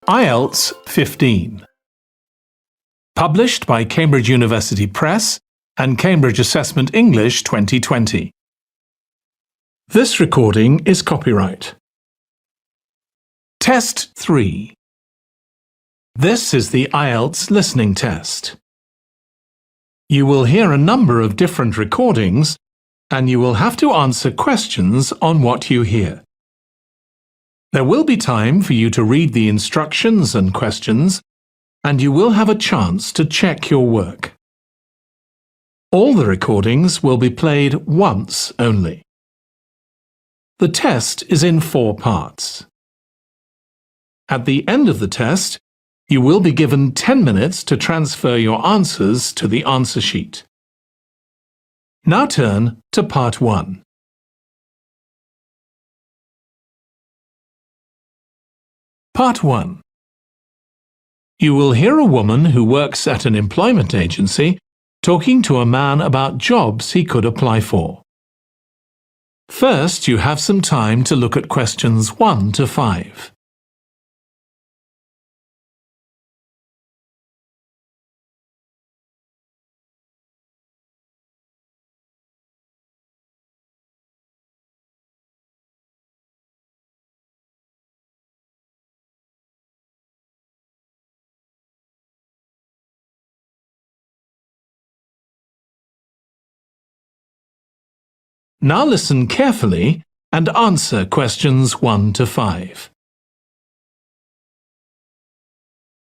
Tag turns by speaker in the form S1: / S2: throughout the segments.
S1: IELTS 15. Published by Cambridge University Press and Cambridge Assessment English 2020. This recording is copyright. Test 3. This is the IELTS listening test. You will hear a number of different recordings and you will have to answer questions on what you hear. There will be time for you to read the instructions and questions, and you will have a chance to check your work. All the recordings will be played once only. The test is in 4 parts. At the end of the test, you will be given 10 minutes to transfer your answers to the answer sheet. Now turn to Part 1. Part 1. You will hear a woman who works at an employment agency talking to a man about jobs he could apply for. First, you have some time to look at questions 1 to 5. Now listen carefully and answer questions 1 to 5.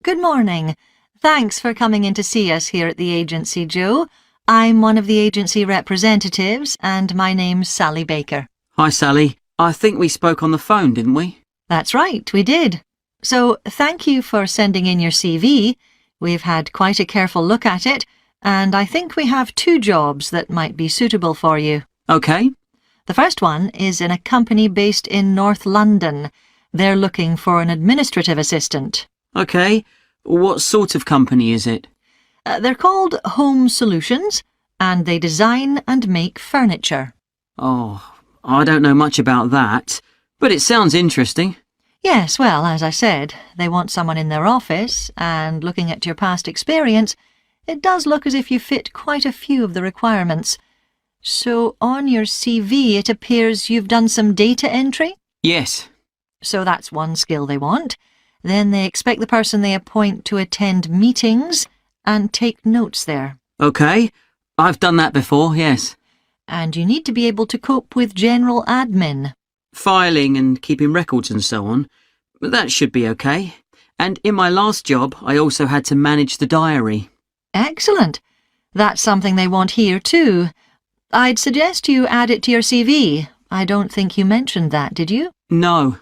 S2: Good morning. Thanks for coming in to see us here at the agency, Joe. I'm one of the agency representatives and my name's Sally Baker.
S3: Hi, Sally. I think we spoke on the phone, didn't we?
S2: That's right, we did. So thank you for sending in your CV. We've had quite a careful look at it and I think we have 2 jobs that might be suitable for you.
S3: OK.
S2: The first one is in a company based in North London. They're looking for an administrative assistant.
S3: OK. What sort of company is it?
S2: They're called Home Solutions and they design and make furniture.
S3: Oh, I don't know much about that, but it sounds interesting.
S2: Yes, well, as I said, they want someone in their office and looking at your past experience, it does look as if you fit quite a few of the requirements. So on your CV it appears you've done some data entry?
S3: Yes.
S2: So that's one skill they want. Then they expect the person they appoint to attend meetings and take notes there.
S3: OK. I've done that before, yes.
S2: And you need to be able to cope with general admin.
S3: Filing and keeping records and so on. That should be OK. And in my last job, I also had to manage the diary.
S2: Excellent. That's something they want here too. I'd suggest you add it to your CV. I don't think you mentioned that, did you?
S3: No.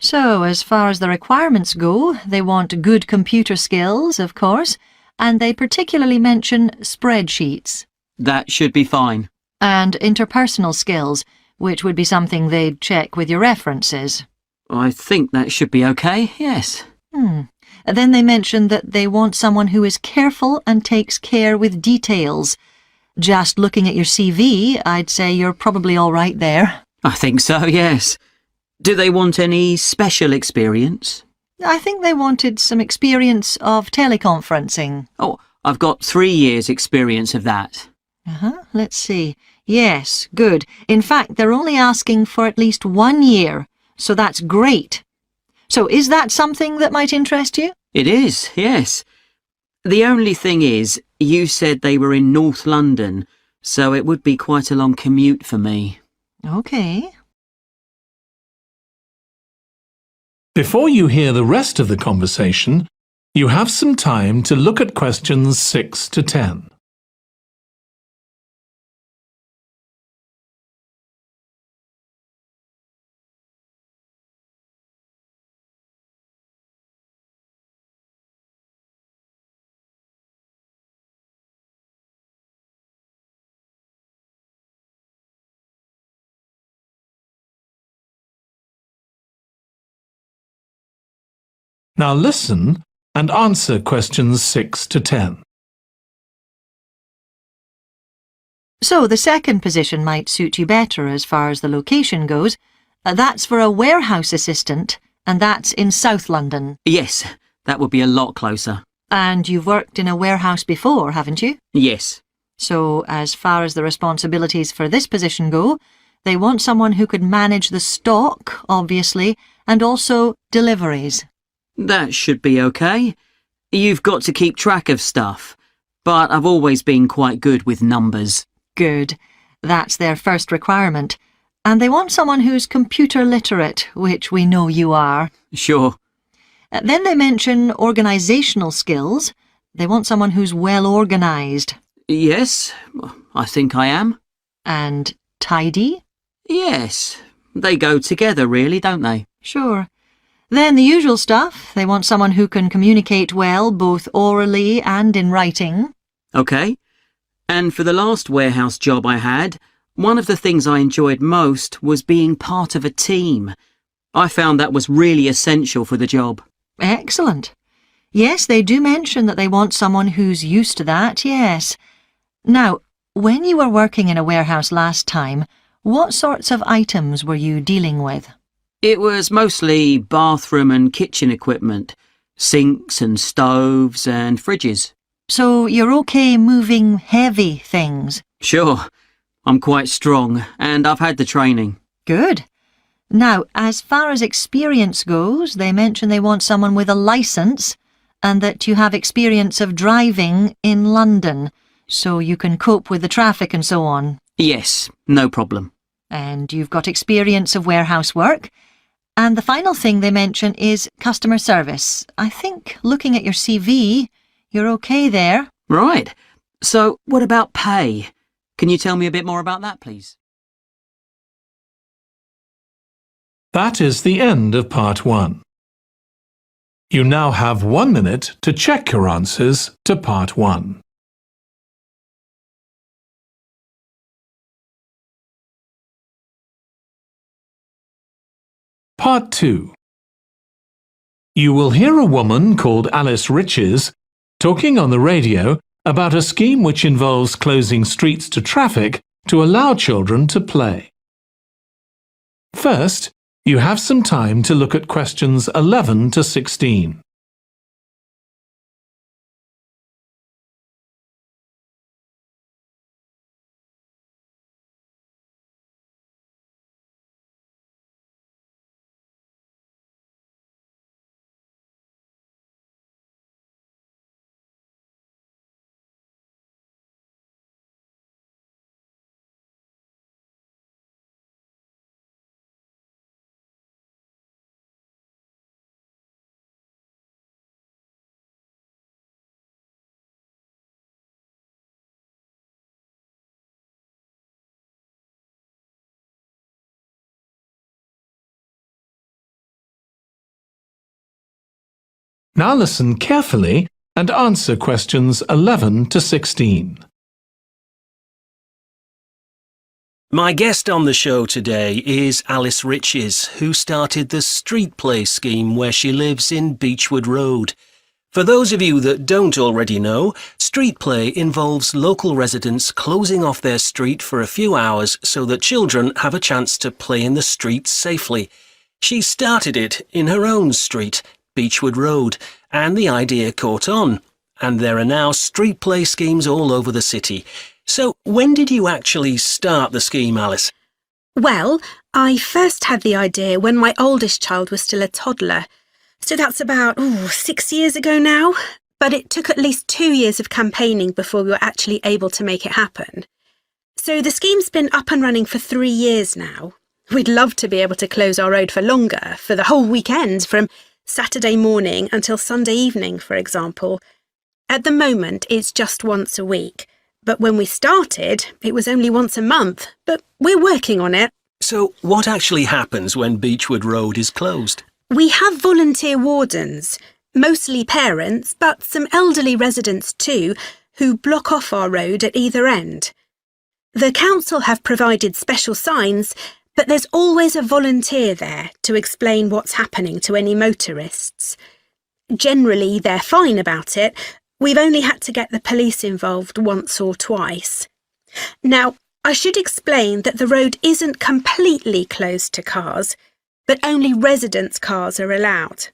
S2: So, as far as the requirements go, they want good computer skills, of course, and they particularly mention spreadsheets.
S3: That should be fine.
S2: And interpersonal skills, which would be something they'd check with your references.
S3: I think that should be OK, yes.
S2: Then they mention that they want someone who is careful and takes care with details. Just looking at your CV, I'd say you're probably all right there.
S3: I think so, yes. Do they want any special experience?
S2: I think they wanted some experience of teleconferencing.
S3: Oh, I've got 3 years' experience of that.
S2: Let's see. Yes, good. In fact, they're only asking for at least 1 year, so that's great. So is that something that might interest you?
S3: It is, yes. The only thing is, you said they were in North London, so it would be quite a long commute for me.
S2: OK.
S1: Before you hear the rest of the conversation, you have some time to look at questions 6 to 10. Now listen and answer questions 6 to 10.
S2: So the second position might suit you better as far as the location goes. That's for a warehouse assistant And that's in South London.
S3: Yes, that would be a lot closer.
S2: And you've worked in a warehouse before, haven't you?
S3: Yes.
S2: So, as far as the responsibilities for this position go, they want someone who could manage the stock, obviously, and also deliveries.
S3: That should be okay. You've got to keep track of stuff, but I've always been quite good with numbers.
S2: Good. That's their first requirement. And they want someone who's computer literate, which we know you are.
S3: Sure.
S2: Then they mention organisational skills. They want someone who's well organised.
S3: Yes, I think I am.
S2: And tidy?
S3: Yes, they go together really, don't they?
S2: Sure. Then the usual stuff. They want someone who can communicate well, both orally and in writing.
S3: Okay. And for the last warehouse job I had, one of the things I enjoyed most was being part of a team. I found that was really essential for the job.
S2: Excellent. Yes, they do mention that they want someone who's used to that, yes. Now, when you were working in a warehouse last time, what sorts of items were you dealing with?
S3: It was mostly bathroom and kitchen equipment, sinks and stoves and fridges.
S2: So you're okay moving heavy things?
S3: Sure, I'm quite strong and I've had the training.
S2: Good. Now, as far as experience goes, they mention they want someone with a licence and that you have experience of driving in London, so you can cope with the traffic and so on.
S3: Yes, no problem.
S2: And you've got experience of warehouse work. And the final thing they mention is customer service. I think, looking at your CV, you're okay there.
S3: Right. So, what about pay? Can you tell me a bit more about that, please?
S1: That is the end of part 1. You now have 1 minute to check your answers to part 1. Part 2. You will hear a woman called Alice Riches talking on the radio about a scheme which involves closing streets to traffic to allow children to play. First, you have some time to look at questions 11 to 16. Now listen carefully and answer questions 11 to 16.
S4: My guest on the show today is Alice Riches, who started the Street Play scheme where she lives in Beechwood Road. For those of you that don't already know, Street Play involves local residents closing off their street for a few hours so that children have a chance to play in the streets safely. She started it in her own street, Beechwood Road, and the idea caught on. And there are now street play schemes all over the city. So when did you actually start the scheme, Alice?
S5: Well, I first had the idea when my oldest child was still a toddler. So that's about 6 years ago now. But it took at least 2 years of campaigning before we were actually able to make it happen. So the scheme's been up and running for 3 years now. We'd love to be able to close our road for longer, for the whole weekend, from Saturday morning until Sunday evening, for example. At the moment, it's just once a week. But when we started, it was only once a month. But we're working on it.
S4: So what actually happens when Beechwood Road is closed?
S5: We have volunteer wardens, mostly parents, but some elderly residents too, who block off our road at either end. The council have provided special signs, but there's always a volunteer there to explain what's happening to any motorists. Generally, they're fine about it. We've only had to get the police involved once or twice. Now, I should explain that the road isn't completely closed to cars, but only residents' cars are allowed.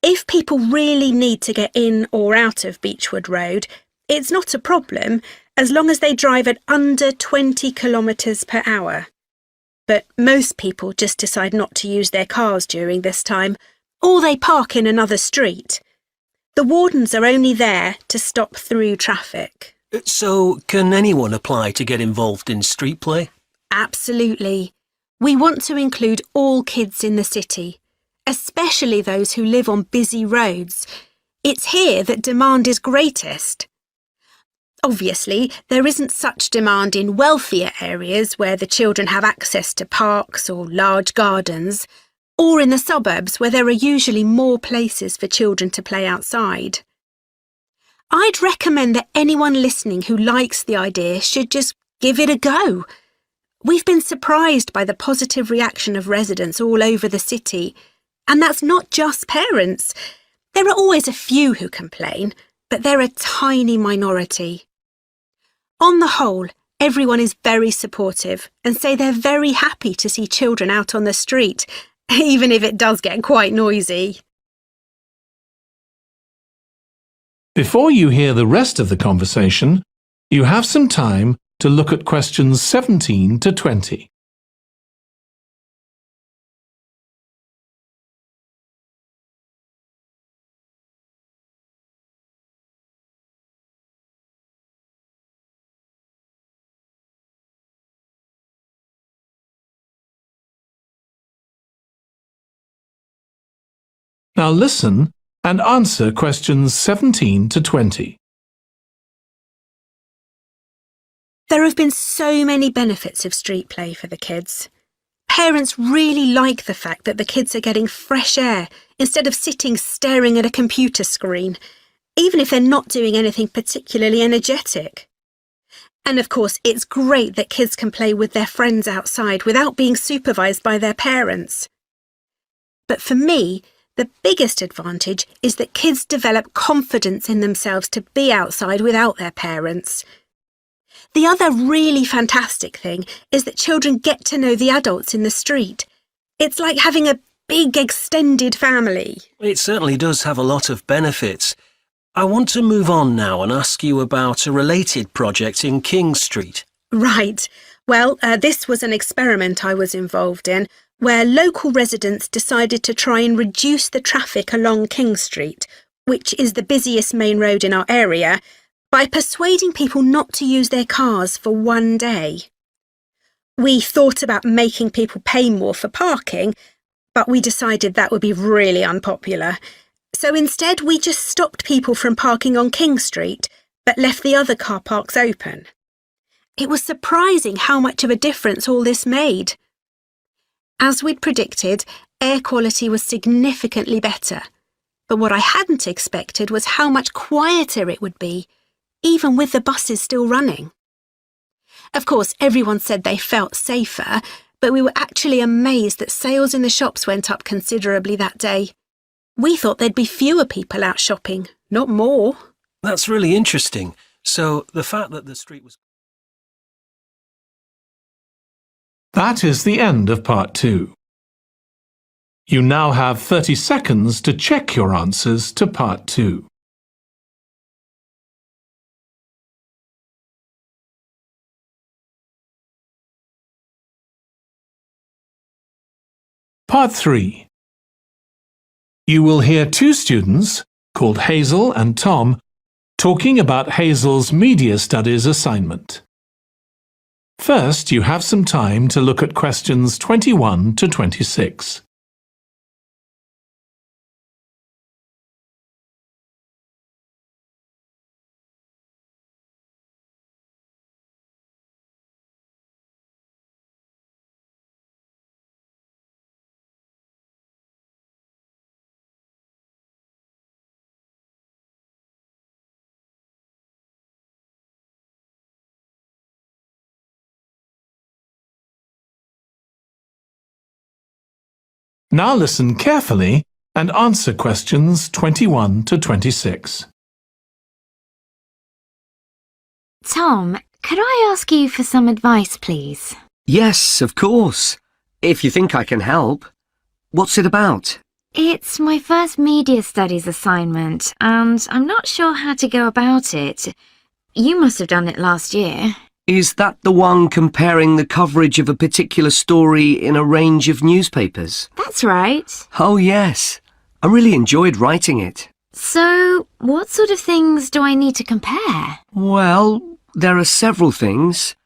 S5: If people really need to get in or out of Beechwood Road, it's not a problem as long as they drive at under 20 kilometres per hour. But most people just decide not to use their cars during this time, or they park in another street. The wardens are only there to stop through traffic.
S4: So, can anyone apply to get involved in street play?
S5: Absolutely. We want to include all kids in the city, especially those who live on busy roads. It's here that demand is greatest. Obviously, there isn't such demand in wealthier areas where the children have access to parks or large gardens, or in the suburbs where there are usually more places for children to play outside. I'd recommend that anyone listening who likes the idea should just give it a go. We've been surprised by the positive reaction of residents all over the city, and that's not just parents. There are always a few who complain, but they're a tiny minority. On the whole, everyone is very supportive and say they're very happy to see children out on the street, even if it does get quite noisy.
S1: Before you hear the rest of the conversation, you have some time to look at questions 17 to 20. Now listen and answer questions 17 to 20.
S5: There have been so many benefits of street play for the kids. Parents really like the fact that the kids are getting fresh air instead of sitting staring at a computer screen, even if they're not doing anything particularly energetic. And of course, it's great that kids can play with their friends outside without being supervised by their parents. But for me, the biggest advantage is that kids develop confidence in themselves to be outside without their parents. The other really fantastic thing is that children get to know the adults in the street. It's like having a big extended family.
S4: It certainly does have a lot of benefits. I want to move on now and ask you about a related project in King Street.
S5: Right. Well, this was an experiment I was involved in, where local residents decided to try and reduce the traffic along King Street, which is the busiest main road in our area, by persuading people not to use their cars for one day. We thought about making people pay more for parking, but we decided that would be really unpopular. So instead, we just stopped people from parking on King Street, but left the other car parks open. It was surprising how much of a difference all this made. As we'd predicted, air quality was significantly better. But what I hadn't expected was how much quieter it would be, even with the buses still running. Of course, everyone said they felt safer, but we were actually amazed that sales in the shops went up considerably that day. We thought there'd be fewer people out shopping, not more.
S4: That's really interesting. So, the fact that the street was...
S1: That is the end of part 2. You now have 30 seconds to check your answers to part 2. Part 3. You will hear two students, called Hazel and Tom, talking about Hazel's Media Studies assignment. First, you have some time to look at questions 21 to 26. Now listen carefully and answer questions 21 to 26.
S6: Tom, could I ask you for some advice, please?
S7: Yes, of course. If you think I can help. What's it about?
S6: It's my first media studies assignment, and I'm not sure how to go about it. You must have done it last year.
S7: Is that the one comparing the coverage of a particular story in a range of newspapers?
S6: That's right.
S7: Oh, yes. I really enjoyed writing it.
S6: So, what sort of things do I need to compare?
S7: Well, there are several things.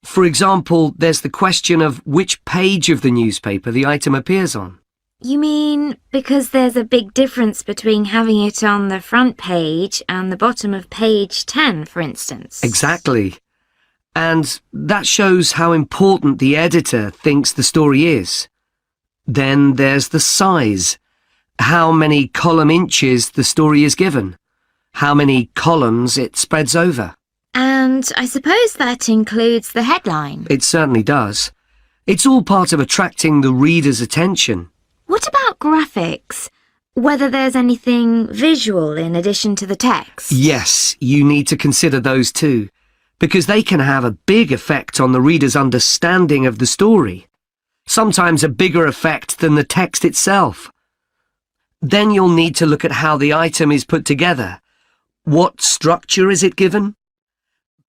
S7: For example, there's the question of which page of the newspaper the item appears on.
S6: You mean because there's a big difference between having it on the front page and the bottom of page 10, for instance?
S7: Exactly. And that shows how important the editor thinks the story is. Then there's the size. How many column inches the story is given. How many columns it spreads over.
S6: And I suppose that includes the headline.
S7: It certainly does. It's all part of attracting the reader's attention.
S6: What about graphics? Whether there's anything visual in addition to the text?
S7: Yes, you need to consider those too, because they can have a big effect on the reader's understanding of the story. Sometimes a bigger effect than the text itself. Then you'll need to look at how the item is put together. What structure is it given?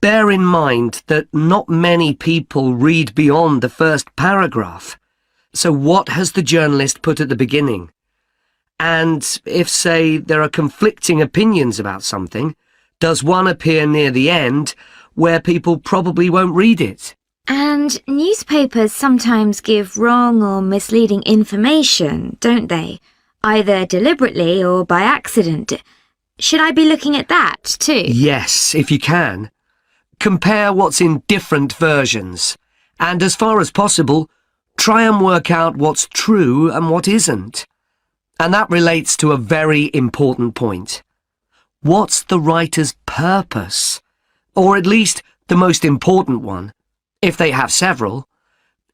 S7: Bear in mind that not many people read beyond the first paragraph. So what has the journalist put at the beginning? And if, say, there are conflicting opinions about something, does one appear near the end where people probably won't read it?
S6: And newspapers sometimes give wrong or misleading information, don't they? Either deliberately or by accident. Should I be looking at that too?
S7: Yes, if you can. Compare what's in different versions. And as far as possible, try and work out what's true and what isn't. And that relates to a very important point. What's the writer's purpose? Or at least the most important one, if they have several.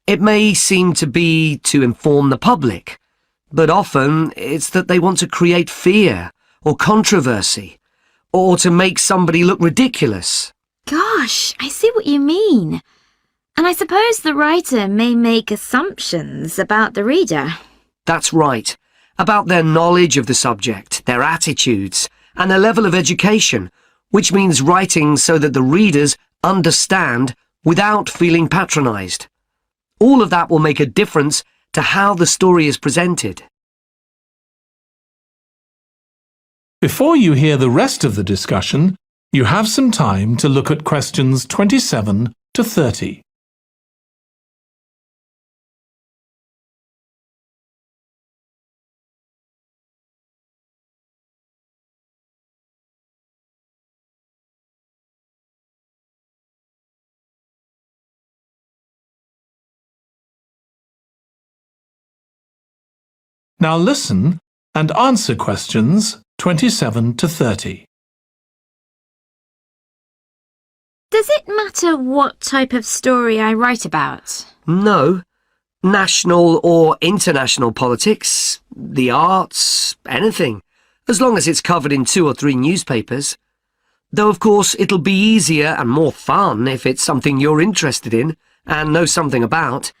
S7: It may seem to be to inform the public, but often it's that they want to create fear or controversy, or to make somebody look ridiculous.
S6: Gosh, I see what you mean. And I suppose the writer may make assumptions about the reader.
S7: That's right. About their knowledge of the subject, their attitudes, and their level of education, which means writing so that the readers understand without feeling patronised. All of that will make a difference to how the story is presented.
S1: Before you hear the rest of the discussion, you have some time to look at questions 27 to 30. Now listen and answer questions 27 to 30.
S6: Does it matter what type of story I write about?
S7: No. National or international politics, the arts, anything, as long as it's covered in 2 or 3 newspapers. Though of course it'll be easier and more fun if it's something you're interested in and know something about.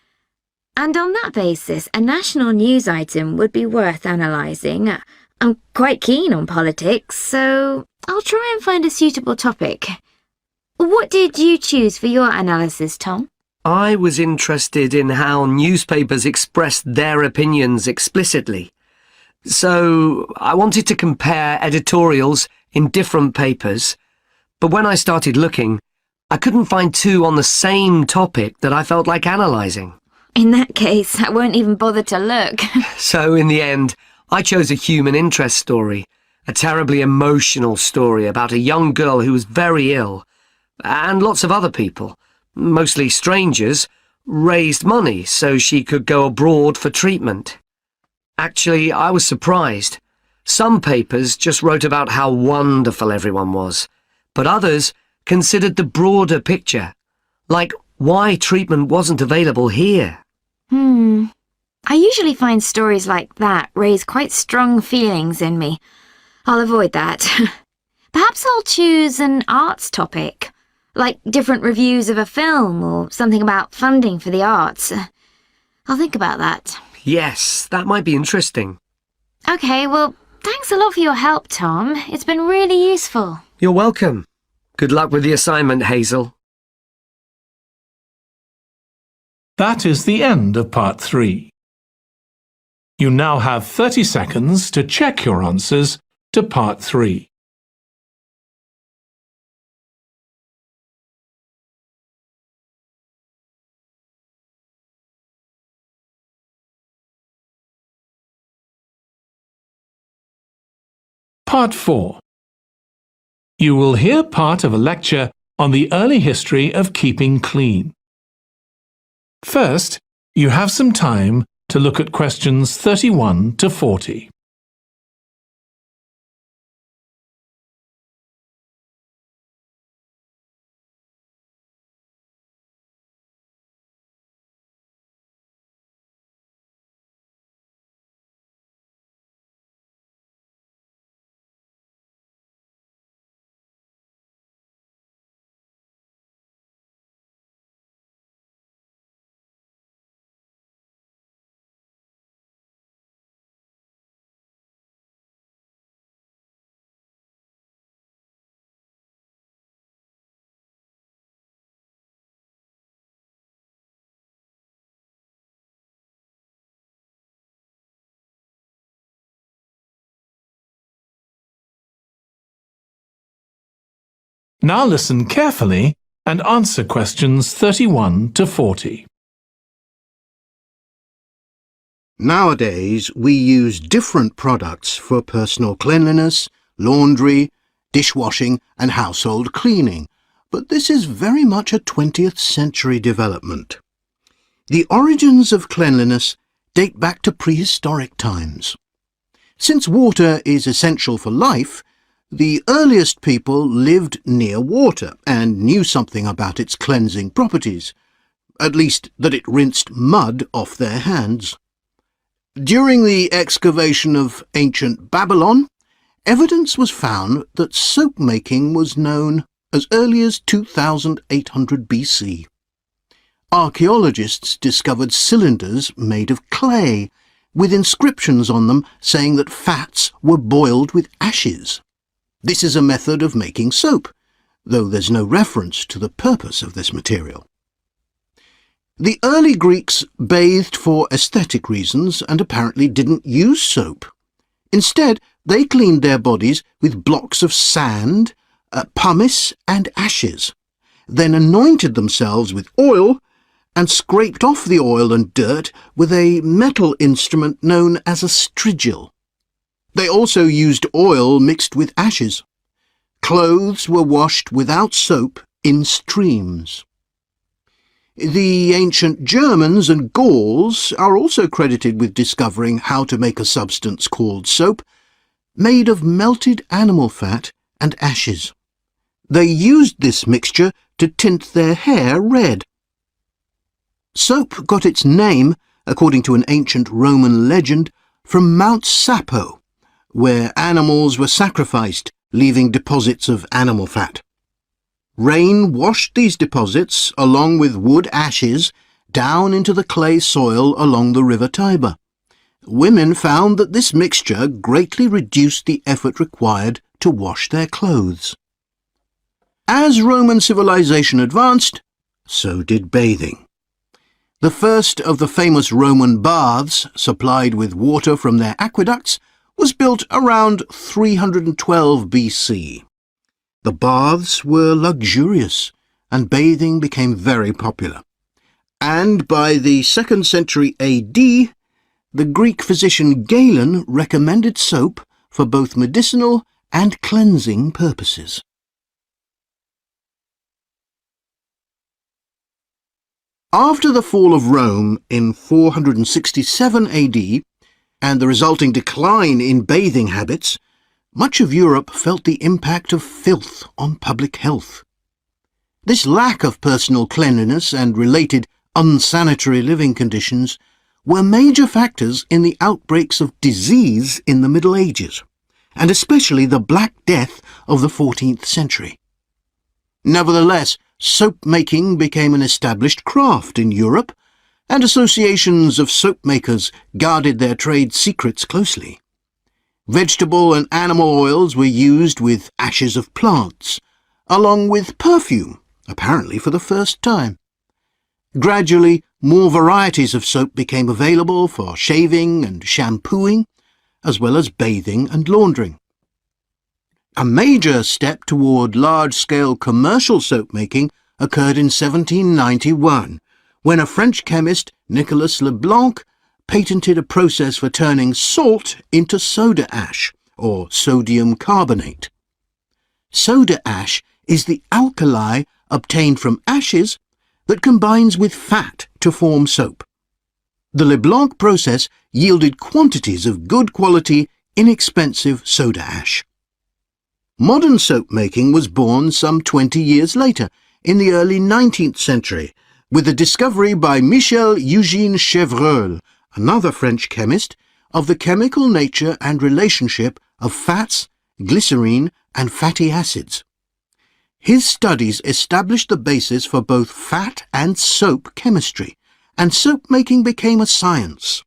S6: And on that basis, a national news item would be worth analysing. I'm quite keen on politics, so I'll try and find a suitable topic. What did you choose for your analysis, Tom?
S7: I was interested in how newspapers expressed their opinions explicitly. So I wanted to compare editorials in different papers, but when I started looking, I couldn't find 2 on the same topic that I felt like analysing.
S6: In that case, I won't even bother to look.
S7: So in the end, I chose a human interest story, a terribly emotional story about a young girl who was very ill, and lots of other people, mostly strangers, raised money so she could go abroad for treatment. Actually, I was surprised. Some papers just wrote about how wonderful everyone was, but others considered the broader picture, like why treatment wasn't available here.
S6: I usually find stories like that raise quite strong feelings in me. I'll avoid that. Perhaps I'll choose an arts topic, like different reviews of a film or something about funding for the arts. I'll think about that.
S7: Yes, that might be interesting.
S6: Okay, well, thanks a lot for your help, Tom. It's been really useful.
S7: You're welcome. Good luck with the assignment, Hazel.
S1: That is the end of part 3. You now have 30 seconds to check your answers to part 3. Part 4. You will hear part of a lecture on the early history of keeping clean. First, you have some time to look at questions 31 to 40. Now listen carefully and answer questions 31 to 40.
S8: Nowadays, we use different products for personal cleanliness, laundry, dishwashing and household cleaning, but this is very much a 20th century development. The origins of cleanliness date back to prehistoric times. Since water is essential for life, the earliest people lived near water and knew something about its cleansing properties, at least that it rinsed mud off their hands. During the excavation of ancient Babylon, evidence was found that soap making was known as early as 2800 BC. Archaeologists discovered cylinders made of clay, with inscriptions on them saying that fats were boiled with ashes. This is a method of making soap, though there's no reference to the purpose of this material. The early Greeks bathed for aesthetic reasons and apparently didn't use soap. Instead, they cleaned their bodies with blocks of sand, pumice and ashes, then anointed themselves with oil and scraped off the oil and dirt with a metal instrument known as a strigil. They also used oil mixed with ashes. Clothes were washed without soap in streams. The ancient Germans and Gauls are also credited with discovering how to make a substance called soap, made of melted animal fat and ashes. They used this mixture to tint their hair red. Soap got its name, according to an ancient Roman legend, from Mount Sapo, where animals were sacrificed, leaving deposits of animal fat. Rain washed these deposits, along with wood ashes, down into the clay soil along the river Tiber. Women found that this mixture greatly reduced the effort required to wash their clothes. As Roman civilization advanced, so did bathing. The first of the famous Roman baths, supplied with water from their aqueducts, was built around 312 BC. The baths were luxurious, and bathing became very popular. And by the 2nd century AD, the Greek physician Galen recommended soap for both medicinal and cleansing purposes. After the fall of Rome in 467 AD, and the resulting decline in bathing habits, much of Europe felt the impact of filth on public health. This lack of personal cleanliness and related unsanitary living conditions were major factors in the outbreaks of disease in the Middle Ages, and especially the Black Death of the 14th century. Nevertheless, soap making became an established craft in Europe, and associations of soap makers guarded their trade secrets closely. Vegetable and animal oils were used with ashes of plants, along with perfume, apparently for the first time. Gradually, more varieties of soap became available for shaving and shampooing, as well as bathing and laundering. A major step toward large-scale commercial soap making occurred in 1791, when a French chemist, Nicolas Leblanc, patented a process for turning salt into soda ash, or sodium carbonate. Soda ash is the alkali obtained from ashes that combines with fat to form soap. The Leblanc process yielded quantities of good quality, inexpensive soda ash. Modern soap making was born some 20 years later, in the early 19th century, with the discovery by Michel Eugène Chevreul, another French chemist, of the chemical nature and relationship of fats, glycerine, and fatty acids. His studies established the basis for both fat and soap chemistry, and soap making became a science.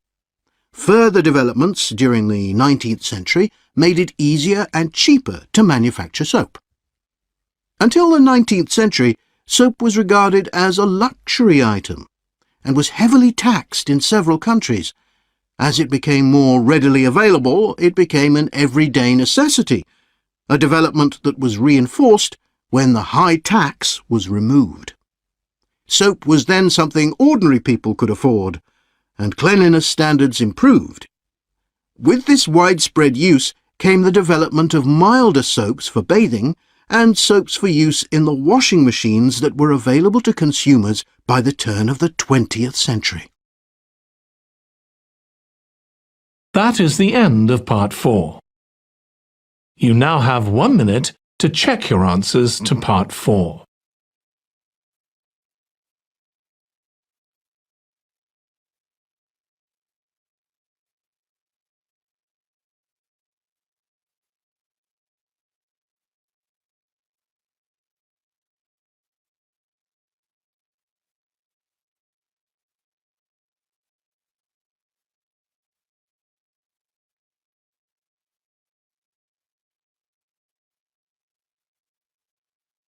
S8: Further developments during the 19th century made it easier and cheaper to manufacture soap. Until the 19th century, soap was regarded as a luxury item and was heavily taxed in several countries. As it became more readily available, it became an everyday necessity, a development that was reinforced when the high tax was removed. Soap was then something ordinary people could afford, and cleanliness standards improved. With this widespread use came the development of milder soaps for bathing and soaps for use in the washing machines that were available to consumers by the turn of the 20th century.
S1: That is the end of part 4. You now have 1 minute to check your answers to part 4.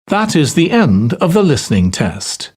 S1: That is the end of the listening test.